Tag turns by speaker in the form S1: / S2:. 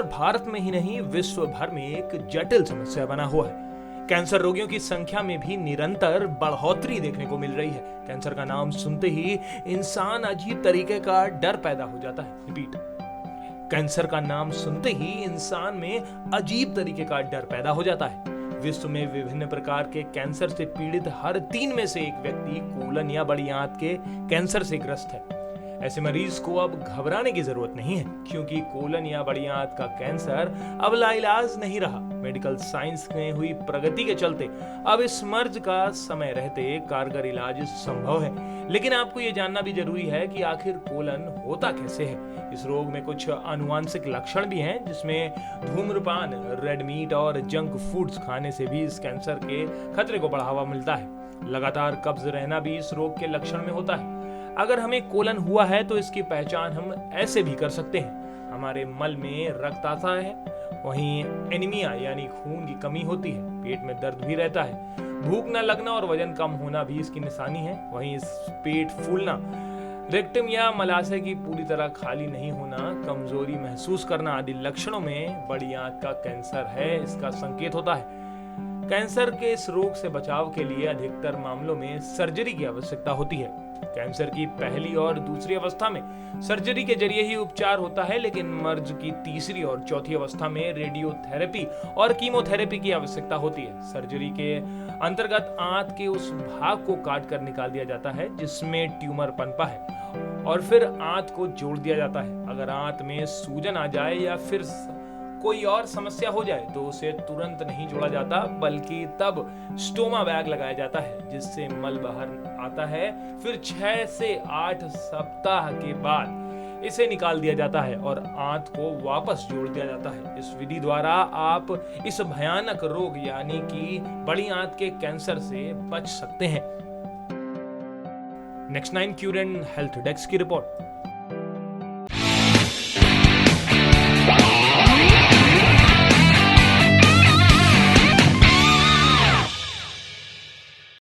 S1: भारत में ही नहीं विश्व भर में एक जटिल समस्या बना हुआ है। कैंसर रोगियों की संख्या में भी निरंतर बढ़ोतरी देखने को मिल रही है। कैंसर का नाम सुनते ही इंसान अजीब तरीके का डर पैदा हो जाता है। रिपीट, कैंसर का नाम सुनते ही इंसान में अजीब तरीके का डर पैदा हो जाता है। विश्व में विभिन्न प्रकार के कैंसर से पीड़ित हर 3 में से एक व्यक्ति कोलन या बड़ी आंत के कैंसर से ग्रस्त है। ऐसे मरीज को अब घबराने की जरूरत नहीं है, क्योंकि कोलन या बड़ी आंत का कैंसर अब लाइलाज नहीं रहा। मेडिकल साइंस में हुई प्रगति के चलते अब इस मर्ज का समय रहते कारगर इलाज संभव है। लेकिन आपको ये जानना भी जरूरी है कि आखिर कोलन होता कैसे है। इस रोग में कुछ आनुवांशिक लक्षण भी हैं, जिसमें धूम्रपान, रेड मीट और जंक फूड्स खाने से भी इस कैंसर के खतरे को बढ़ावा मिलता है। लगातार कब्ज रहना भी इस रोग के लक्षण में होता है। अगर हमें कोलन हुआ है तो इसकी पहचान हम ऐसे भी कर सकते हैं। हमारे मल में रक्त आता है, वहीं एनीमिया यानी खून की कमी होती है, पेट में दर्द भी रहता है, भूख न लगना और वजन कम होना भी इसकी निशानी है। वहीं पेट फूलना, रेक्टम या मलाशय की पूरी तरह खाली नहीं होना, कमजोरी महसूस करना आदि लक्षणों में बड़ी आंत का कैंसर है इसका संकेत होता है। कैंसर के इस रोग से बचाव के लिए अधिकतर मामलों में सर्जरी की आवश्यकता होती है। कैंसर की पहली और दूसरी अवस्था में सर्जरी के जरिए ही उपचार होता है, लेकिन मर्ज की तीसरी और चौथी अवस्था में रेडियोथेरेपी और कीमोथेरेपी की आवश्यकता होती है। सर्जरी के अंतर्गत आंत के उस भाग को काट कर निकाल दिया जाता है जिसमें ट्यूमर पनपा है, और फिर आंत को जोड़ दिया जाता है। अगर आंत में सूजन आ जाए या फिर कोई और समस्या हो जाए तो उसे तुरंत नहीं जोड़ा जाता, बल्कि तब स्टोमा बैग लगाया जाता है जिससे मल बाहर आता है। फिर 6 से 8 सप्ताह के बाद इसे निकाल दिया जाता है और आंत को वापस जोड़ दिया जाता है। इस विधि द्वारा आप इस भयानक रोग यानी कि बड़ी आंत के कैंसर से बच सकते हैं। Next 9 cure and health desk की रिपोर्ट।